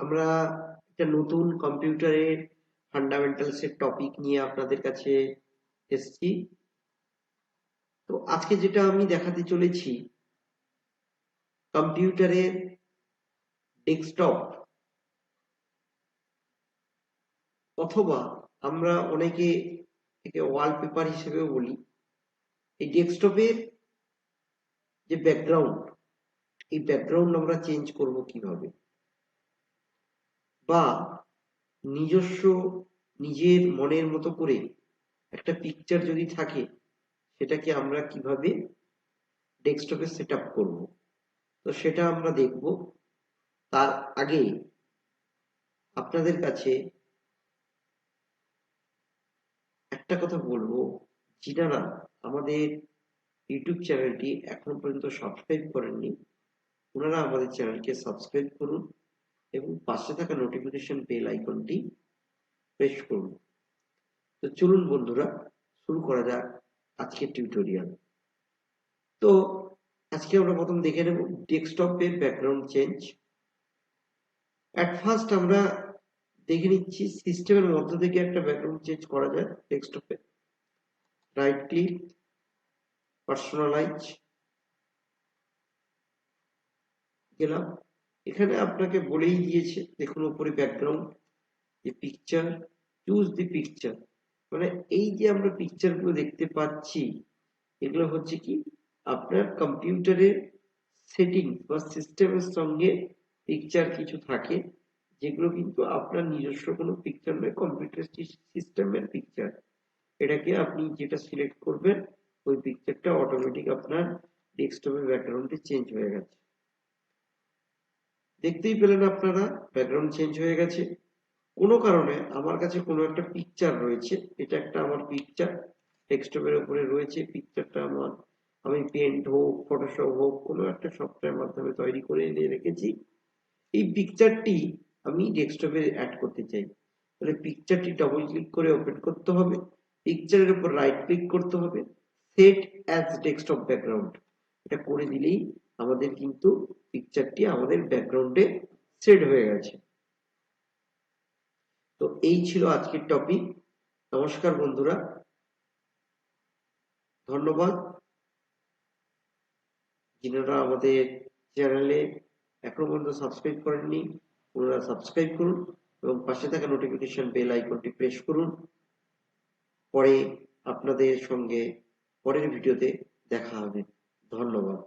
আমরা একটা নতুন কম্পিউটারের ফান্ডামেন্টালস এর টপিক নিয়ে আপনাদের কাছে এসেছি। তো আজকে যেটা আমি দেখাতে চলেছি, কম্পিউটারের ডেস্কটপ অথবা আমরা অনেকে একে ওয়ালপেপার হিসেবেও বলি। এই ডেস্কটপের যে ব্যাকগ্রাউন্ড, এই ব্যাকগ্রাউন্ড আমরা চেঞ্জ করব কিভাবে, বা নিজস্ব নিজের মনের মতো করে একটা পিকচার যদি থাকে, সেটাকে আমরা কিভাবে ডেস্কটপে সেট আপ করবো, তো সেটা আমরা দেখব। তার আগে আপনাদের কাছে একটা কথা বলবো, যিনারা আমাদের ইউটিউব চ্যানেলটি এখনো পর্যন্ত সাবস্ক্রাইব করেননি, ওনারা আমাদের চ্যানেলকে সাবস্ক্রাইব করুন এবং পাশে থাকা নোটিফিকেশন বেল আইকনটি প্রেস করুন। তো চলুন বন্ধুরা, শুরু করা যাক আজকের টিউটোরিয়াল। তো আজকে আমরা প্রথম দেখে নেব ডেস্কটপের ব্যাকগ্রাউন্ড চেঞ্জ। অ্যাট ফার্স্ট আমরা দেখে নিচ্ছি সিস্টেমের মধ্য থেকে একটা ব্যাকগ্রাউন্ড চেঞ্জ করা যায় ডেস্কটপে। রাইট ক্লিক, পার্সোনালাইজ, গেলাম। এখানে আপনাকে বলেই দিয়েছে, দেখুন উপরে ব্যাকগ্রাউন্ড, যে পিকচার, চুজ দি পিকচার। মানে এই যে আমরা পিকচার গুলো দেখতে পাচ্ছি, এগুলো হচ্ছে কি আপনার কম্পিউটারের সেটিং বা সিস্টেমের সঙ্গে পিকচার কিছু থাকে, যেগুলো কিন্তু আপনার নিজস্ব কোনো পিকচার নয়, কম্পিউটার সিস্টেমের পিকচার। এটাকে আপনি যেটা সিলেক্ট করবেন, ওই পিকচারটা অটোমেটিক আপনার ডেস্কটপের ব্যাকগ্রাউন্ডে চেঞ্জ হয়ে গেছে। দেখতেই পেলেন আপনারা, ব্যাকগ্রাউন্ড চেঞ্জ হয়ে গেছে। কোনো কারণে আমার কাছে কোনো একটা পিকচার রয়েছে, এটা একটা আমার পিকচার ডেস্কটপের উপরে রয়েছে। পিকচারটা আমি পেন্ট হোক, ফটোশপ হোক, কোনো একটা সফটওয়্যার মাধ্যমে তৈরি করে এনে রেখেছি। এই পিকচারটি আমি ডেস্কটপে অ্যাড করতে চাই, তাহলে পিকচারটি ডবল ক্লিক করে ওপেন করতে হবে, পিকচারের উপর রাইট ক্লিক করতে হবে, সেট অ্যাজ ডেস্কটপ ব্যাকগ্রাউন্ড, এটা করে দিলেই আমাদের কিন্তু পিকচারটি আমাদের ব্যাকগ্রাউন্ডে সেট হয়ে গেছে। তো এই ছিল আজকের টপিক। নমস্কার বন্ধুরা, ধন্যবাদ। যিনারা আমাদের চ্যানেলে এখনো পর্যন্ত সাবস্ক্রাইব করেননি, ওনারা সাবস্ক্রাইব করুন এবং পাশে থাকা নোটিফিকেশন বেল আইকনটি প্রেস করুন। পরে আপনাদের সঙ্গে পরের ভিডিওতে দেখা হবে। ধন্যবাদ।